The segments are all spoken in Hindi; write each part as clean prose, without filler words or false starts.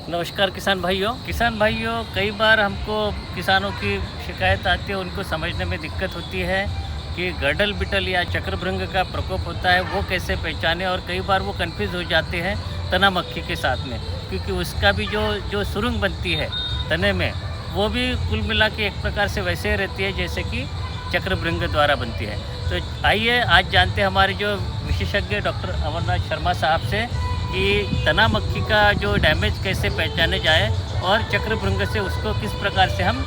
नमस्कार किसान भाइयों, कई बार हमको किसानों की शिकायत आती है, उनको समझने में दिक्कत होती है कि गर्डल बिटल या चक्रभृंग का प्रकोप होता है, वो कैसे पहचाने। और कई बार वो कन्फ्यूज़ हो जाते हैं तना मक्खी के साथ में, क्योंकि उसका भी जो सुरंग बनती है तने में, वो भी कुल मिला के एक प्रकार से वैसे ही रहती है जैसे कि चक्रभृंग द्वारा बनती है। तो आइए आज जानते हैं हमारे जो विशेषज्ञ डॉक्टर अमरनाथ शर्मा साहब से कि तना मक्खी का जो डैमेज कैसे पहचाने जाए और चक्रभृंग से उसको किस प्रकार से हम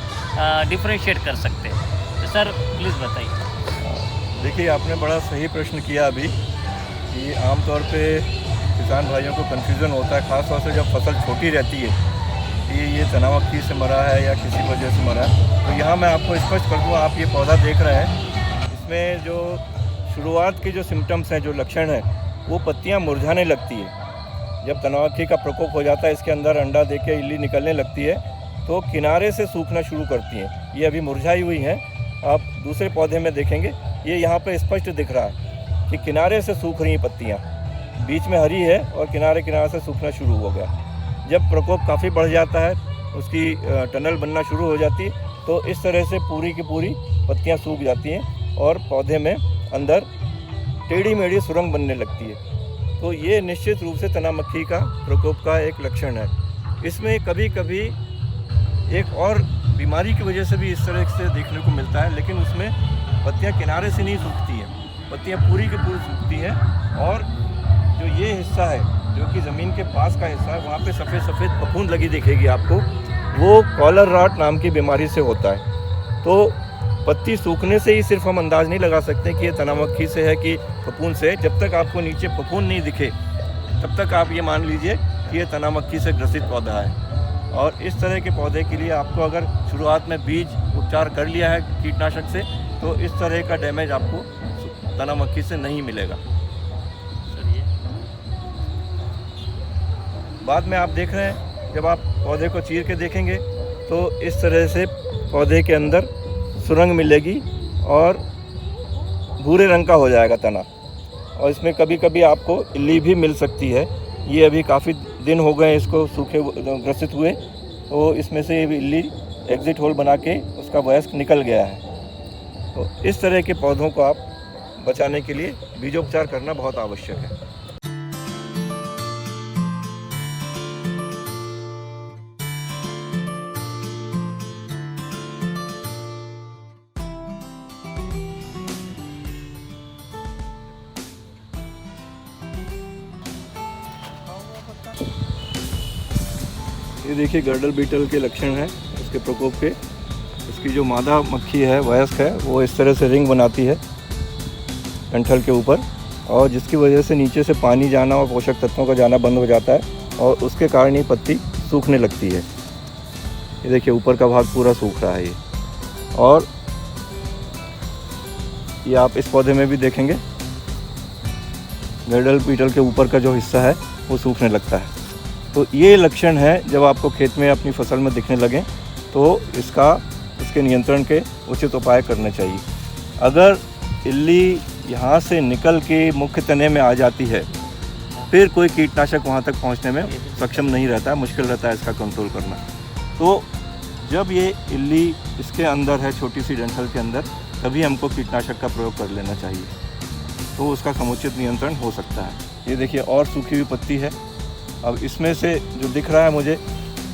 डिफरेंशिएट कर सकते हैं। तो सर प्लीज़ बताइए। देखिए, आपने बड़ा सही प्रश्न किया अभी कि आमतौर पे किसान भाइयों को कन्फ्यूज़न होता है, ख़ास तौर से जब फसल छोटी रहती है कि ये तना मक्खी से मरा है या किसी वजह से मरा है। तो यहाँ मैं आपको स्पष्ट कर दूँ, आप ये पौधा देख रहे हैं, इसमें जो शुरुआत के जो सिम्टम्स हैं, जो लक्षण हैं, वो पत्तियाँ मुरझाने लगती है। जब तना मक्खी का प्रकोप हो जाता है, इसके अंदर अंडा देके इल्ली निकलने लगती है, तो किनारे से सूखना शुरू करती हैं। ये अभी मुरझाई हुई हैं, आप दूसरे पौधे में देखेंगे, ये यहाँ पे स्पष्ट दिख रहा है कि किनारे से सूख रही पत्तियाँ, बीच में हरी है और किनारे किनारे से सूखना शुरू हो गया। जब प्रकोप काफ़ी बढ़ जाता है, उसकी टनल बनना शुरू हो जाती है, तो इस तरह से पूरी की पूरी पत्तियाँ सूख जाती हैं और पौधे में अंदर टेढ़ी मेढ़ी सुरंग बनने लगती है। तो ये निश्चित रूप से तना मक्खी का प्रकोप का एक लक्षण है। इसमें कभी कभी एक और बीमारी की वजह से भी इस तरह से देखने को मिलता है, लेकिन उसमें पत्तियां किनारे से नहीं सूखती हैं, पत्तियां पूरी की पूरी सूखती हैं और जो ये हिस्सा है, जो कि ज़मीन के पास का हिस्सा है, वहाँ पे सफ़ेद सफ़ेद फफूंद लगी दिखेगी आपको, वो कॉलर रॉट नाम की बीमारी से होता है। तो पत्ती सूखने से ही सिर्फ हम अंदाज़ नहीं लगा सकते कि ये तना मक्खी से है कि फफूंद से। जब तक आपको नीचे फफूंद नहीं दिखे, तब तक आप ये मान लीजिए कि ये तना मक्खी से ग्रसित पौधा है। और इस तरह के पौधे के लिए आपको अगर शुरुआत में बीज उपचार कर लिया है कीटनाशक से, तो इस तरह का डैमेज आपको तना मक्खी से नहीं मिलेगा। बाद में आप देख रहे हैं, जब आप पौधे को चीर के देखेंगे तो इस तरह से पौधे के अंदर सुरंग मिलेगी और भूरे रंग का हो जाएगा तना, और इसमें कभी कभी आपको इल्ली भी मिल सकती है। ये अभी काफ़ी दिन हो गए इसको सूखे ग्रसित हुए, तो इसमें से इल्ली एग्जिट होल बना के उसका वयस्क निकल गया है। तो इस तरह के पौधों को आप बचाने के लिए बीजोपचार करना बहुत आवश्यक है। ये देखिए गर्डल बीटल के लक्षण हैं इसके प्रकोप के। इसकी जो मादा मक्खी है, वयस्क है, वो इस तरह से रिंग बनाती है डंठल के ऊपर, और जिसकी वजह से नीचे से पानी जाना और पोषक तत्वों का जाना बंद हो जाता है, और उसके कारण ही पत्ती सूखने लगती है। ये देखिए ऊपर का भाग पूरा सूख रहा है ये। और ये आप इस पौधे में भी देखेंगे, गर्डल बीटल के ऊपर का जो हिस्सा है वो सूखने लगता है। तो ये लक्षण है जब आपको खेत में अपनी फसल में दिखने लगें, तो इसके नियंत्रण के उचित उपाय करने चाहिए। अगर इल्ली यहाँ से निकल के मुख्य तने में आ जाती है, फिर कोई कीटनाशक वहाँ तक पहुँचने में सक्षम नहीं रहता है, मुश्किल रहता है इसका कंट्रोल करना। तो जब ये इल्ली इसके अंदर है, छोटी सी डंठल के अंदर, तभी हमको कीटनाशक का प्रयोग कर लेना चाहिए, तो उसका समुचित नियंत्रण हो सकता है। ये देखिए और सूखी हुई पत्ती है। अब इसमें से जो दिख रहा है मुझे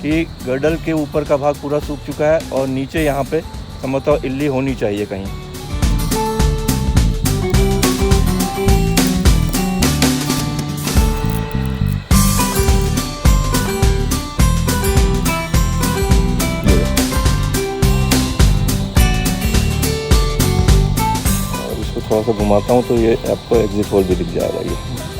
कि गर्डल के ऊपर का भाग पूरा सूख चुका है और नीचे यहाँ पे संभवतः इल्ली होनी चाहिए कहीं। और इसको थोड़ा सा घुमाता हूँ तो ये आपको एग्जिट होल भी दिख जाएगा ये।